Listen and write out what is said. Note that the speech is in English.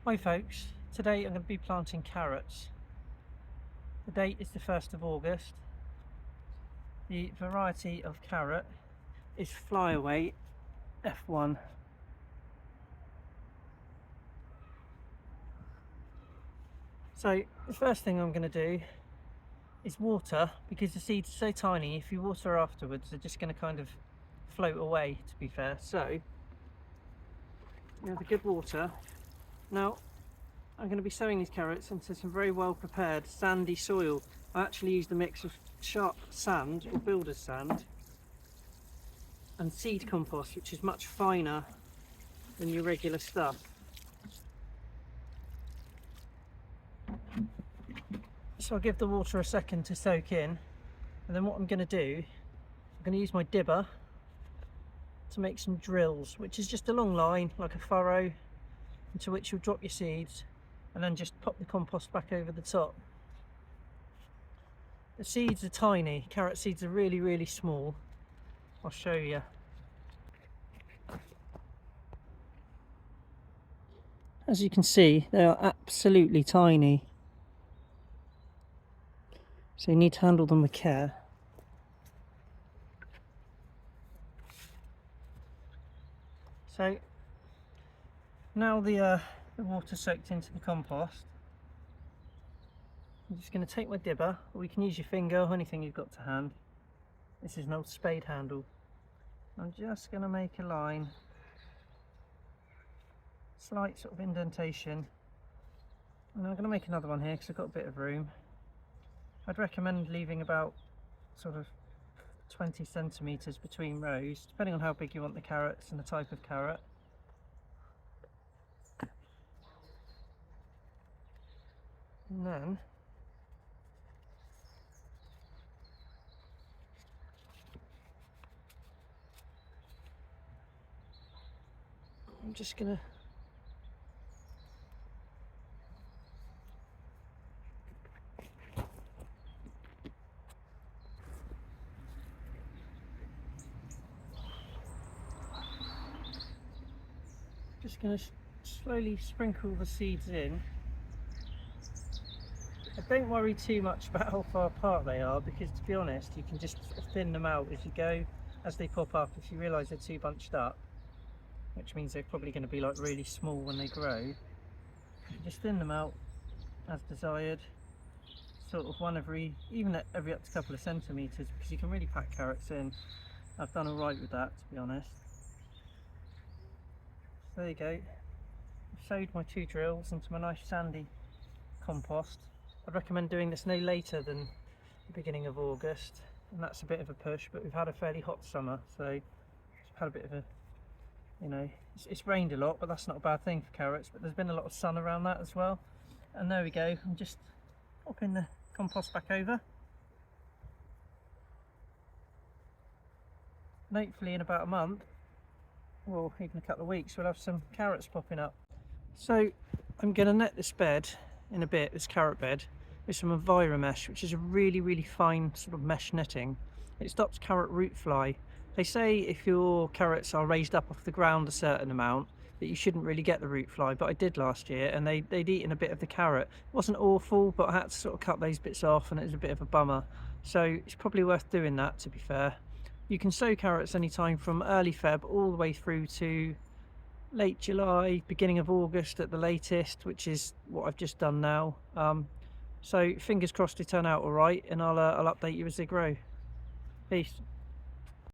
Hi folks, today I'm going to be planting carrots. The date is the 1st of August. The variety of carrot is Flyaway F1. So the first thing I'm going to do is water, because the seeds are so tiny. If you water afterwards, they're just going to kind of float away, to be fair. So you have a good water. Now I'm going to be sowing these carrots into some very well prepared sandy soil. I actually used a mix of sharp sand or builder's sand and seed compost, which is much finer than your regular stuff. So I'll give the water a second to soak in, and then what I'm going to do, I'm going to use my dibber to make some drills, which is just a long line like a furrow into which you'll drop your seeds and then just pop the compost back over the top. The seeds are tiny, carrot seeds are really small. I'll show you. As you can see, they are absolutely tiny, so you need to handle them with care. So now the water's soaked into the compost, I'm just going to take my dibber, or you can use your finger or anything you've got to hand. This is an old spade handle. I'm just going to make a line, slight sort of indentation, and I'm going to make another one here because I've got a bit of room. I'd recommend leaving about sort of 20 centimetres between rows, depending on how big you want the carrots and the type of carrot. And then I'm just going to slowly sprinkle the seeds in. I don't worry too much about how far apart they are, because to be honest you can just thin them out as you go, as they pop up. If you realise they're too bunched up, which means they're probably going to be like really small when they grow, you just thin them out as desired, sort of even every up to a couple of centimetres, because you can really pack carrots in. I've done alright with that, to be honest. So there you go. I've sowed my 2 drills into my nice sandy compost. I'd recommend doing this no later than the beginning of August, and that's a bit of a push, but we've had a fairly hot summer, so we've had a bit of a, you know, it's rained a lot, but that's not a bad thing for carrots, but there's been a lot of sun around that as well. And there we go, I'm just popping the compost back over, and hopefully in about a month, or even a couple of weeks, we'll have some carrots popping up. So I'm going to net this bed in a bit, this carrot bed, with some Enviromesh, which is a really fine sort of mesh netting. It stops carrot root fly. They say if your carrots are raised up off the ground a certain amount that you shouldn't really get the root fly, but I did last year, and they'd eaten a bit of the carrot. It wasn't awful, but I had to sort of cut those bits off, and it was a bit of a bummer. So it's probably worth doing that, to be fair. You can sow carrots anytime from early Feb all the way through to late July, beginning of August at the latest, which is what I've just done now. So fingers crossed they turn out all right, and I'll update you as they grow. Peace.